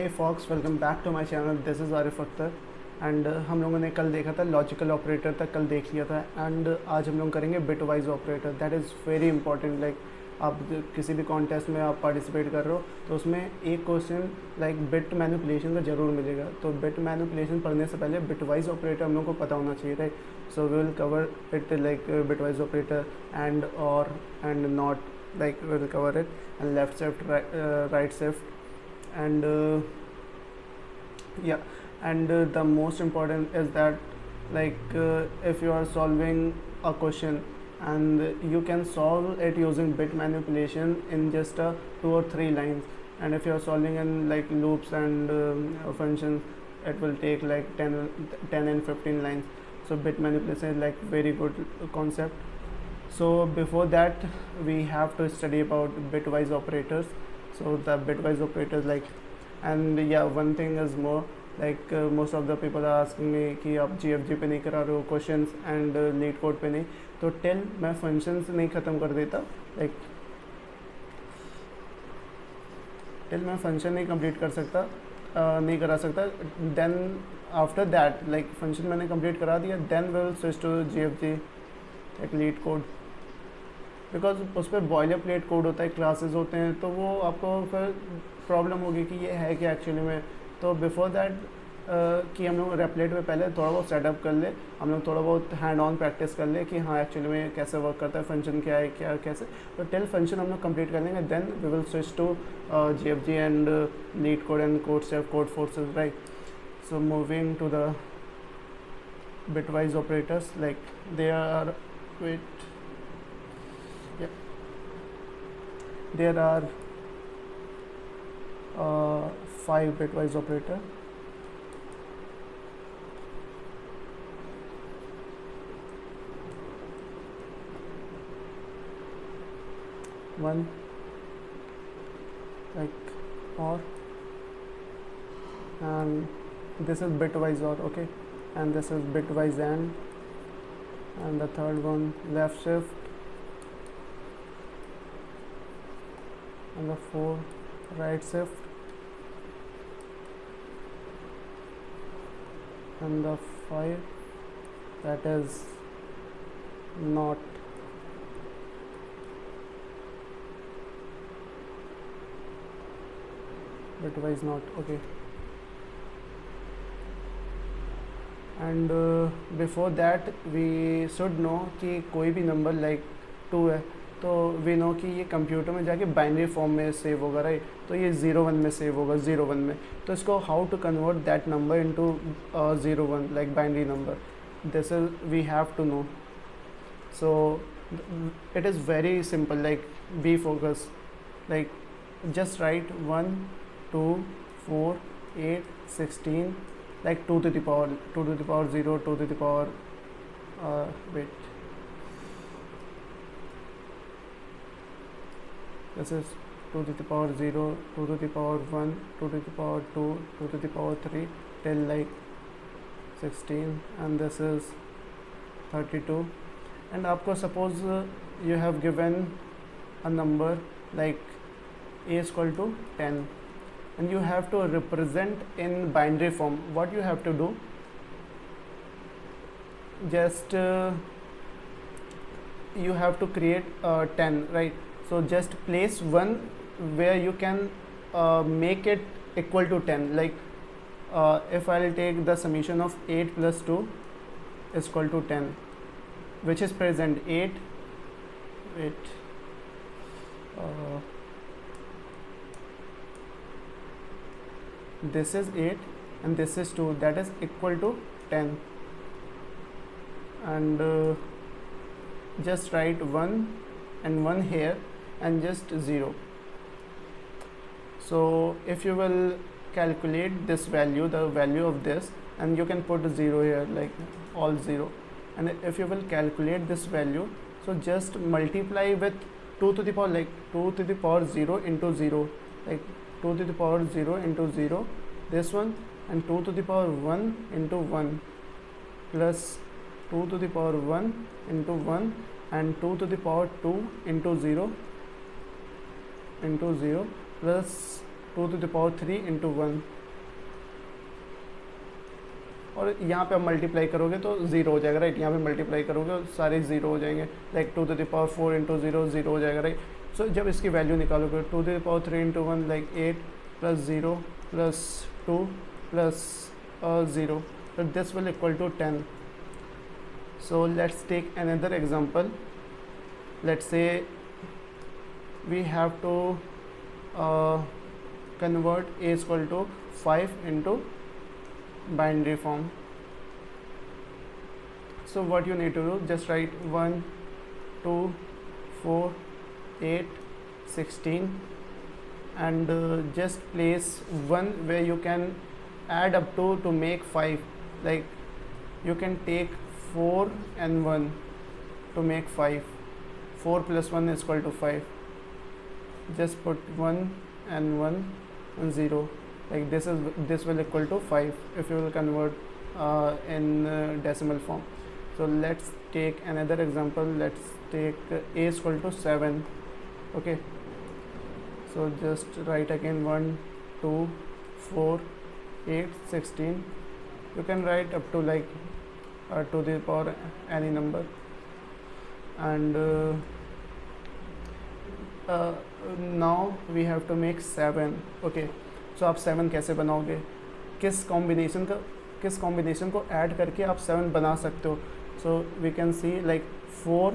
Hey folks, welcome back to my channel. This is Arif Akhtar and हम लोगों ने कल देखा था लॉजिकल ऑपरेटर तक, कल देख लिया था। एंड आज हम लोग करेंगे bit wise operator. That is very important. Like आप किसी भी कॉन्टेस्ट में आप पार्टिसिपेट कर रहे हो तो उसमें एक क्वेश्चन लाइक बिट मैनिपुलेशन का ज़रूर मिलेगा। तो बिट मैनिपुलेशन पढ़ने से पहले बिट वाइज ऑपरेटर हम लोग को पता होना चाहिए, right. So we will cover it like bitwise operator and और and not, like we'll cover it, and left shift, right shift, and yeah, and the most important is that like if you are solving a question and you can solve it using bit manipulation in just 2 or 3 lines, and if you are solving in like loops and functions, it will take like 10 and 15 lines. So bit manipulation is like very good concept. So before that we have to study about bitwise operators. So the bitwise operators, like, and yeah, one thing is more, like most of the people are asking me कि आप GFG पे नहीं करा रहे हो questions and leet code पे नहीं, तो टिल मैं फंक्शंस नहीं ख़त्म कर देता, लाइक टिल मैं फंक्शन नहीं कंप्लीट कर सकता, नहीं करा सकता, then after that like function मैंने कंप्लीट करा दिया, then we will switch to GFG एक लीड कोड, बिकॉज उस पर बॉयलर प्लेट कोड होता है, क्लासेस होते हैं, तो वो आपको फिर प्रॉब्लम होगी कि ये है क्या एक्चुअली में। तो बिफोर दैट कि हम लोग रेपलेट में पहले थोड़ा बहुत सेटअप कर ले, हम लोग थोड़ा बहुत हैंड ऑन प्रैक्टिस कर ले कि हाँ एक्चुअली में कैसे वर्क करता है, फंक्शन क्या है, क्या कैसे। तो टिल फंक्शन हम लोग कंप्लीट कर लेंगे, then we will switch to GFG and LeetCode and CodeChef Codeforces, right. So moving to the bitwise operators, like they are, wait, yeah, there are 5 bitwise operator. One, like or, and this is bitwise or, okay, and this is bitwise and the third one left shift, and the 4 right shift, and the 5 that is not. Bitwise not, okay. And before that we should know कि कोई भी number like 2 है तो we know कि ये computer में जाके binary form में सेव होगा, राइट। तो ये 0 1 में सेव होगा, 0 1 में। तो इसको how to convert that number into 0 1 like binary number, this is we have to know. So it is very simple, like be focus, like just write 1 2 4 8 16, like 2 to the power 0, 2 to the power wait, this is 2 to the power 0, 2 to the power 1, 2 to the power 2, 2 to the power 3 till like 16, and this is 32. And आपको suppose you have given a number like a is equal to 10 and you have to represent in binary form. What you have to do, just you have to create 10, right. So just place 1 where you can make it equal to 10, like if I'll take the summation of 8 plus 2 is equal to 10, which is present 8, wait, this is 8 and this is 2, that is equal to 10, and just write 1 and 1 here and just 0. So if you will calculate this value, the value of this, and you can put 0 here, like all 0, and if you will calculate this value, so just multiply with 2 to the power, like 2 to the power 0 into 0, like 2 to the power 0 into 0, this one, and 2 to the power 1 into 1 plus 2 to the power 1 into 1 and 2 to the power 2 into 0 plus 2⁻³ into 1, और यहाँ पे आप multiply करोगे तो zero हो जाएगा, right. यहाँ पे मल्टीप्लाई करोगे सारे ज़ीरो हो जाएंगे, लाइक 2⁻4 इंटू ज़ीरो हो जाएगा, राइट। सो जब इसकी वैल्यू निकालोगे 2⁻³ into 1 like 8 plus 0 plus 2 plus 0, so this will equal to 10. So let's take another example. Let's say we have to convert a is equal to 5 into binary form. So what you need to do, just write 1 2 4 8 16 and just place 1 where you can add up to make 5, like you can take 4 and 1 to make 5. 4 plus 1 is equal to 5. Just put 1 and 1 and 0, like this will equal to 5 if you will convert in decimal form. So let's take another example. Let's take a is equal to 7. Okay, so just write again 1 2 4 8 16. You can write up to like to the power any number, and now we have to make 7. Okay, so आप 7 कैसे बनाओगे, किस combination को add करके आप 7 बना सकते हो. So we can see like 4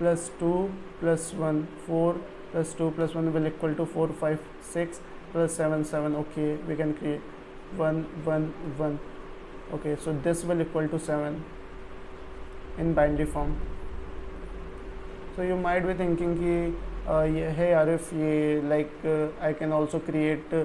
+ 2 + 1, 4 + 2 + 1 will equal to 4 5 6 + 7 7. Okay, we can create 1 1 1. Okay, so this will equal to 7 in binary form. So you might be thinking कि hey Arif, ये like I can also create the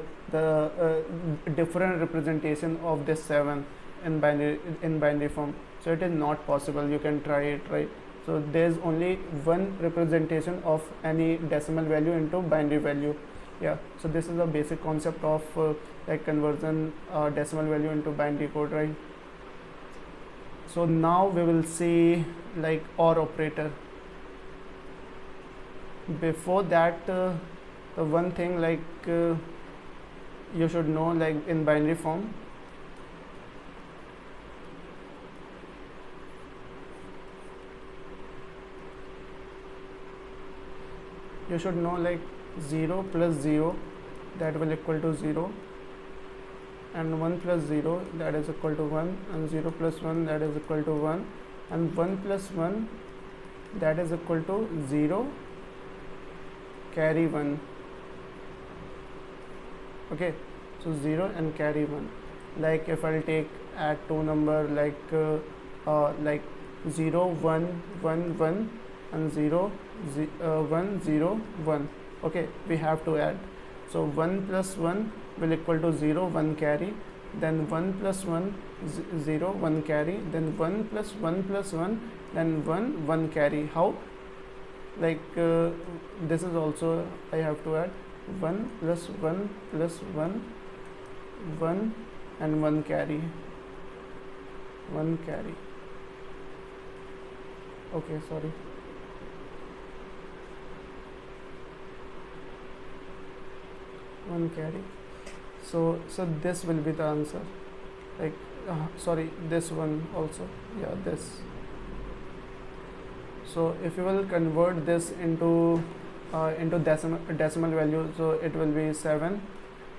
different representation of this 7 in binary form. So it is not possible. You can try it, right? So there's only one representation of any decimal value into binary value. Yeah, so this is a basic concept of like conversion decimal value into binary code, right? So now we will see like OR operator. Before that, the one thing like you should know, like in binary form, you should know like 0 + 0 that will equal to 0, and 1 + 0 that is equal to 1, and 0 + 1 that is equal to 1, and 1 + 1 that is equal to 0 carry 1. Okay, so 0 and carry 1. Like if I'll take add two number like 0 1 1 1 and 0 1 0 1. Okay, we have to add. So 1 + 1 will equal to 0 1 carry, then 1 + 1 0 1 carry, then 1 + 1 + 1, then 1 1 carry. How? Like this is also I have to add 1 + 1 + 1 1 and 1 carry. Okay, sorry. One carry. So this will be the answer. Like sorry, this one also. Yeah, this. So if you will convert this into decimal value, so it will be 7,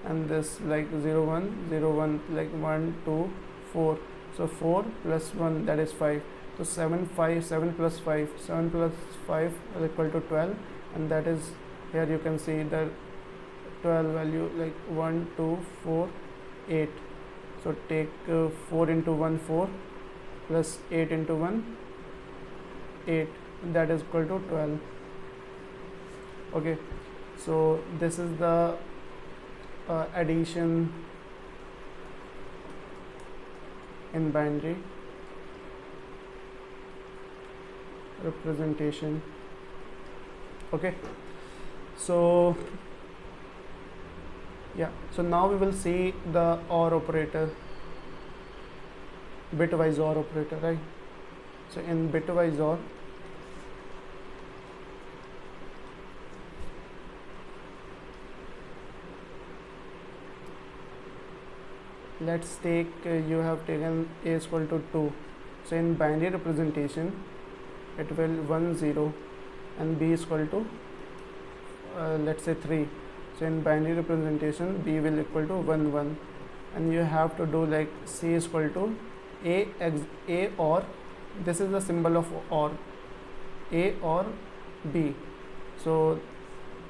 and this like 0 1 0 1 like 1 2 4. So 4 + 1 that is 5. So 7 5 7 + 5 7 + 5 will equal to 12, and that is here you can see the 12 value like 1 2 4 8. So take 4 into 1 4 plus 8 into 1 8, that is equal to 12. Okay, so this is the addition in binary representation. Okay, so yeah, so now we will see the OR operator, bitwise OR operator, right? So in bitwise OR, let's take you have taken a is equal to 2. So in binary representation it will 1 0 and b is equal to let's say 3. So in binary representation b will equal to 1 1, and you have to do like c is equal to a or, this is the symbol of or, a or b. So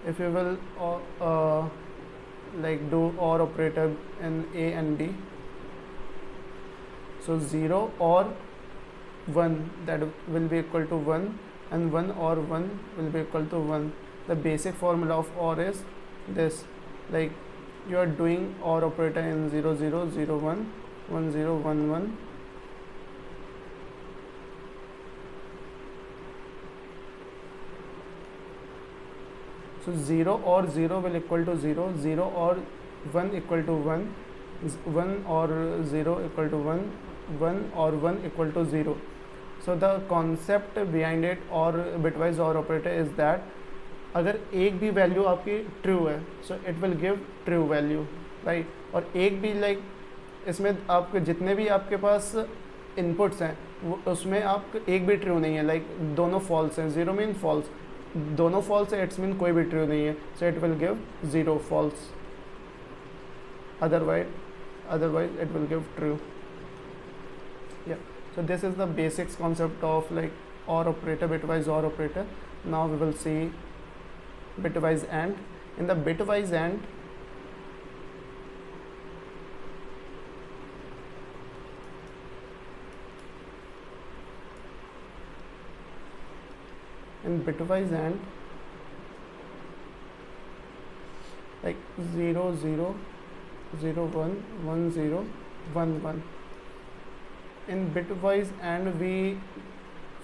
if you will like do or operator in a and b, so 0 or 1, that will be equal to 1, and 1 or 1 will be equal to 1. The basic formula of or is this, like you are doing or operator in 0 0 0 1 1 0 1 1. So 0 or 0 will equal to 0, 0 or 1 equal to 1, 1 or 0 equal to 1, 1 or 1 equal to 0. So the concept behind it or bitwise or operator is that अगर एक भी value आपकी true है so it will give true value, right, और एक भी like इसमें आपके जितने भी आपके पास इनपुट्स हैं उसमें आप एक भी ट्रू नहीं है, लाइक दोनों फॉल्स हैं, 0 मीन फॉल्स, दोनों फॉल्स है इट्स मीन कोई भी ट्रू नहीं है, so it will give 0 false, otherwise it will give true. Yeah, so this is the basics concept of like or operator, bitwise or operator. Now we will see bitwise AND. In the bitwise AND, like 0 0 0 1 1 0 1 1. In bitwise AND we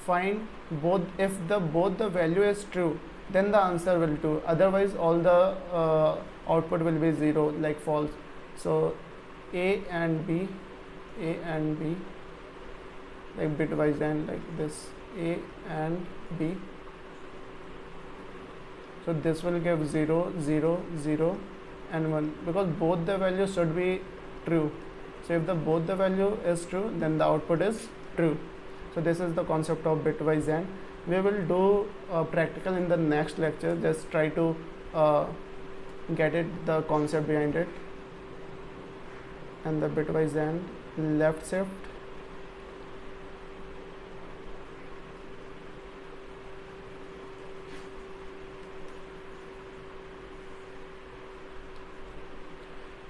find both, if both the value is true then the answer will true, otherwise all the output will be 0, like false. So A and B, like bitwise AND like this, A and B. So this will give 0 0 0 and 1 because both the values should be true. So if both the value is true then the output is true. So this is the concept of bitwise AND. We will do practical in the next lecture, just try to get it, the concept behind it. And the bitwise AND, left shift,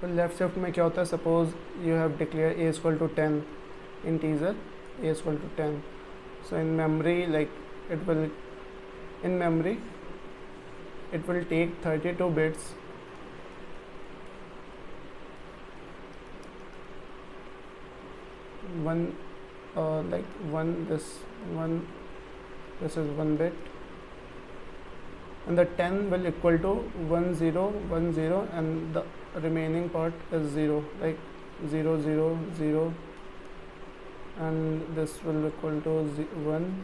तो left shift में क्या होता है, suppose you have declare a equal to 10 integer, a equal to 10. So in memory, like it will take 32 bits this is 1 bit, and the 10 will equal to 1 0 1 0 and the remaining part is 0, like 0 0 0, and this will equal to 1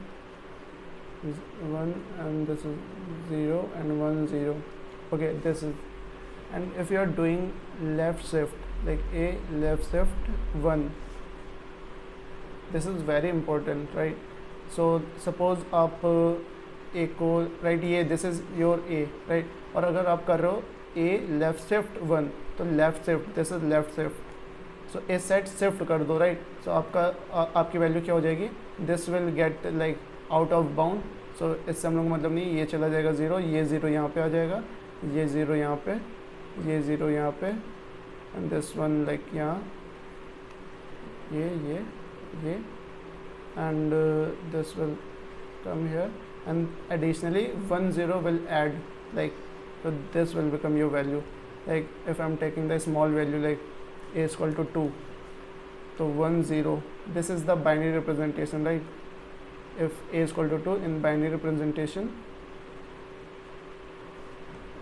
and this is 0 and 1 0. Okay, this is, and if you are doing left shift, like a left shift 1, this is very important, right? So suppose आप a को right, ये this is your a, right, और अगर आप कर रहे हो a left shift 1 तो left shift, this is left shift, so A set shift कर दो, राइट. सो आपकी वैल्यू क्या हो जाएगी, this will get like out of bound. So इससे हम लोग को मतलब नहीं, ये चला जाएगा 0, ये 0 यहाँ पे आ जाएगा, ये 0 यहाँ पे, ये 0 यहाँ पे, एंड दिस वन लाइक यहाँ, ये and this will come here, and additionally 1 0 will add, like, so this will become your value. Like if I'm taking the small value like a is equal to 2, so 1 0, this is the binary representation, right? If a is equal to 2 in binary representation,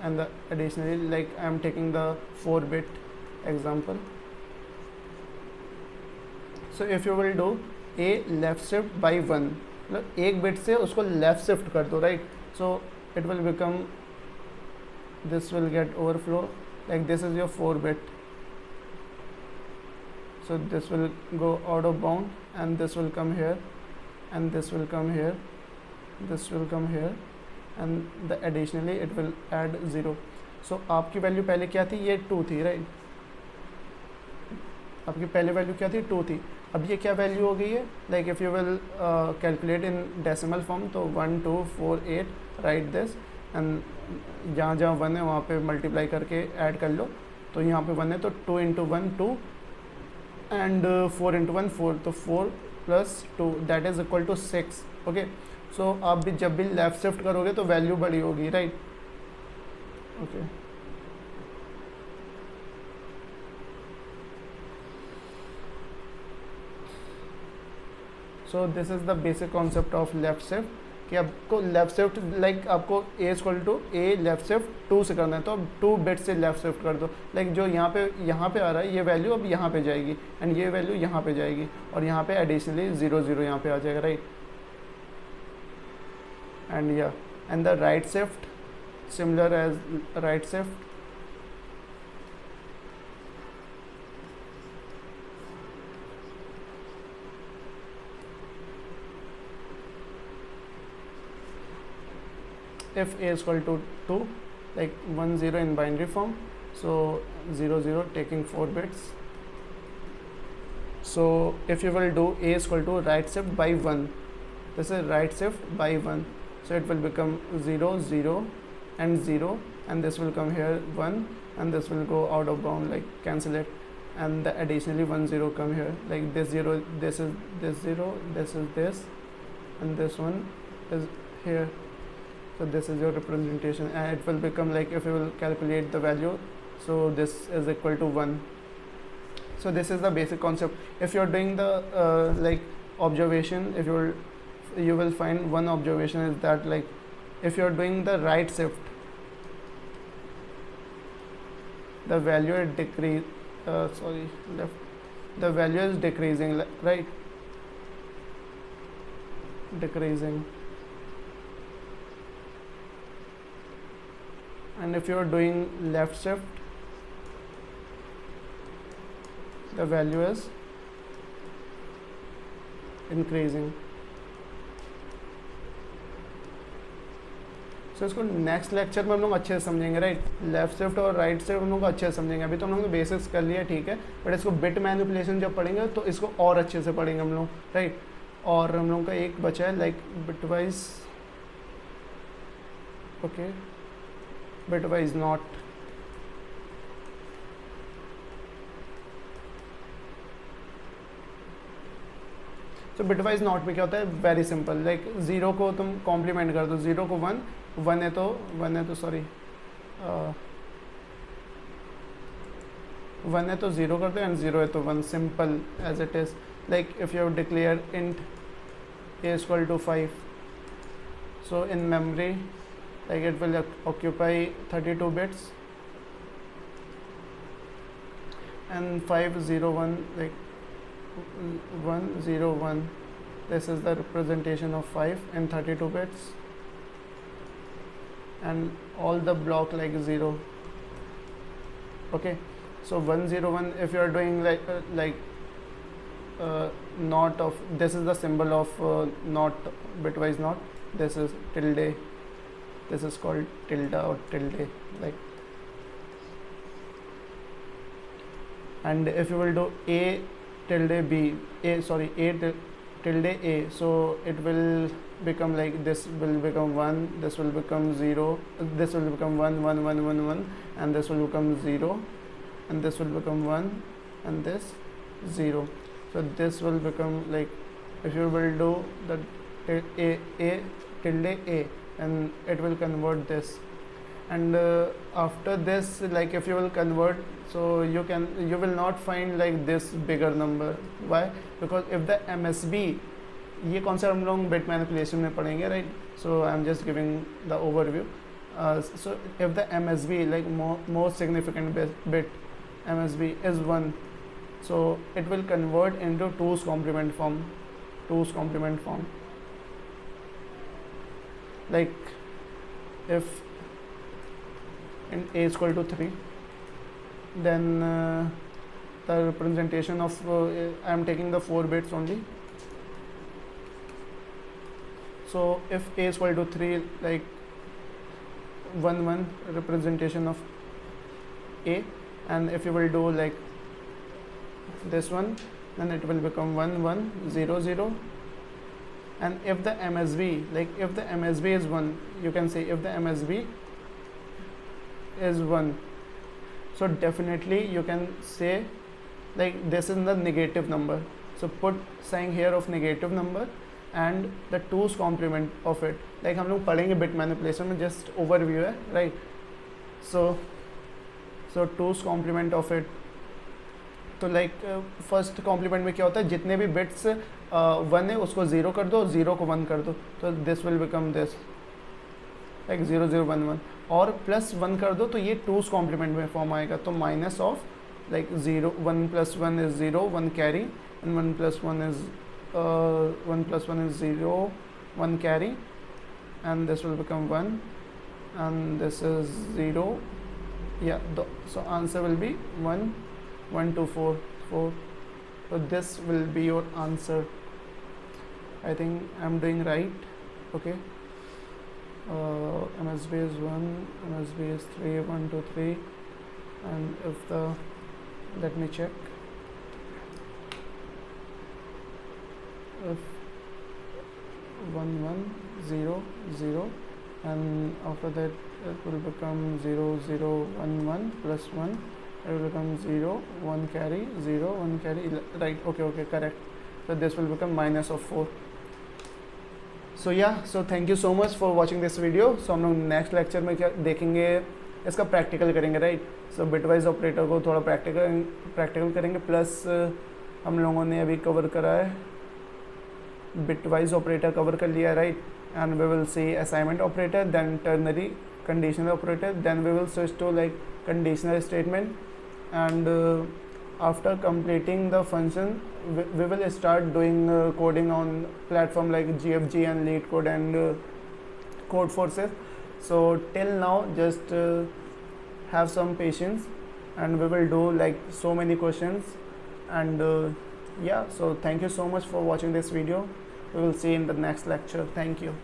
and the additionally, like I'm taking the 4-bit example. So if you will do a left shift by 1, मतलब एक bit से उसको left shift कर दो, right. So it will become, this will gate overflow, like this is your 4 bit, so this will go out of bound, and this will come here, and this will come here, this will come here, and the additionally it will add 0. so आपकी value पहले क्या थी, ये 2 थी, right, आपकी पहले value क्या थी, 2 थी, अब ये क्या वैल्यू हो गई है, like if you will calculate in decimal form, तो 1 2 4 8 राइट दिस, एंड जहाँ जहाँ 1 है वहाँ पे मल्टीप्लाई करके ऐड कर लो, तो यहाँ पे 1 है तो 2 इंटू 1 2, एंड 4 इंटू 1 4, तो 4 plus 2 that is equal to 6. Okay, so आप भी जब भी लेफ्ट शिफ्ट करोगे तो वैल्यू बड़ी होगी, right. Okay, so this is the basic concept of left shift, कि आपको लेफ्ट शिफ्ट लाइक आपको A equal to A left shift 2 से करना है, तो अब 2 बिट से लेफ्ट शिफ्ट कर दो, लाइक जो यहाँ पे आ रहा है ये वैल्यू अब यहाँ पे जाएगी, एंड ये वैल्यू यहाँ पे जाएगी, और यहाँ पे एडिशनली 0 0 यहाँ पे आ जाएगा, राइट. एंड या and the right shift similar as right shift, if a is equal to 2, like 1 0 in binary form, so 0 0 taking 4 bits. So if you will do a is equal to right shift by 1, this is right shift by 1, so it will become 0 0 and 0, and this will come here 1, and this will go out of bound, like cancel it, and the additionally 1 0 come here, like this 0, this is this 0, this is this, and this one is here. So this is your representation, and it will become like, if you will calculate the value, so this is equal to 1. So this is the basic concept. If you're doing the like observation, if you will find one observation is that, like if you're doing the right shift, the value is the value is decreasing, right, decreasing. And if you are doing left shift, the value is increasing. सो इसको next lecture में हम लोग अच्छे से समझेंगे, right. Left shift और right shift हम लोग अच्छे से समझेंगे. अभी तो हम लोग ने बेसिक्स कर लिया, ठीक है, बट इसको बिट मैनिपुलेशन जब पढ़ेंगे तो इसको और अच्छे से पढ़ेंगे हम लोग, राइट. और हम लोग का एक बचा है like bitwise, okay, bitwise not. तो बिटवाइज नॉट में क्या होता है, वेरी सिंपल, लाइक ज़ीरो को तुम कॉम्प्लीमेंट कर दो, ज़ीरो को 1, 1 है तो सॉरी 1 है तो 0 कर दो, एंड 0 है तो 1, simple as it is. Like if you declare int a equal to 5, so in memory like it will occupy 32 bits, and 501, like 101, this is the representation of 5 in 32 bits, and all the block like 0. Okay, so 101, if you are doing like not of, this is the symbol of not, bitwise not, this is tilde, this is called tilde or tilde, like. And if you will do a tilde b, a tilde a, so it will become like, this will become 1, this will become 0, this will become 1 1 1 1 1, and this will become 0, and this will become 1, and this 0. So this will become like, if you will do the a tilde a, and it will convert this, and after this, like if you will convert, so you will not find like this bigger number. Why? Because if the MSB, ये concept हम लोग bit manipulation में पढ़ेंगे, right. So I am just giving the overview. So if the MSB, like most significant bit MSB is 1, so it will convert into 2's complement form. Like if int a is equal to 3, then the representation of I am taking the 4 bits only. So if a is equal to 3, like 1 1 representation of a, and if you will do like this one, then it will become 1 1 0 0. And if the MSB, like if the MSB is 1, you can say if the MSB is 1, so definitely you can say like this is the negative number, so put sign here of negative number and the 2's complement of it. like हम लोग पढ़ेंगे bit manipulation में, just overview है, right. So 2's complement of it. तो like first complement में क्या होता है, जितने भी बिट्स 1 है उसको 0 कर दो, 0 को 1 कर दो, तो this will become this, like 0 0 1 1, और प्लस 1 कर दो तो ये 2's कॉम्प्लीमेंट में फॉर्म आएगा. तो minus of like 0 1 + 1 is 0 1 carry, and 1 + 1 is 0 1 carry, and this will become 1, and this is 0. Yeah, so answer will be 1 1 2 4 4. So this will be your answer. I think I'm doing right. Okay. MSB is 1, MSB is 3 1 2 3, and if the, let me check, if 1 1 0 0, and after that it will become 0 0 1 1 plus 1, it will become 0 1 carry 0 1 carry, right. Okay, correct. So this will become minus of 4. So yeah, so thank you so much for watching this video. So हम लोग next lecture में क्या देखेंगे, इसका practical करेंगे, right. सो bitwise operator को थोड़ा practical करेंगे, प्लस हम लोगों ने अभी कवर करा है बिटवाइज ऑपरेटर कवर कर लिया, right. And we will see assignment operator, then ternary conditional operator, then we will switch to like conditional statement, and after completing the function we will start doing coding on platform like GFG and LeetCode and Codeforces. So till now just have some patience, and we will do like so many questions, and yeah, so thank you so much for watching this video. We will see you in the next lecture. Thank you.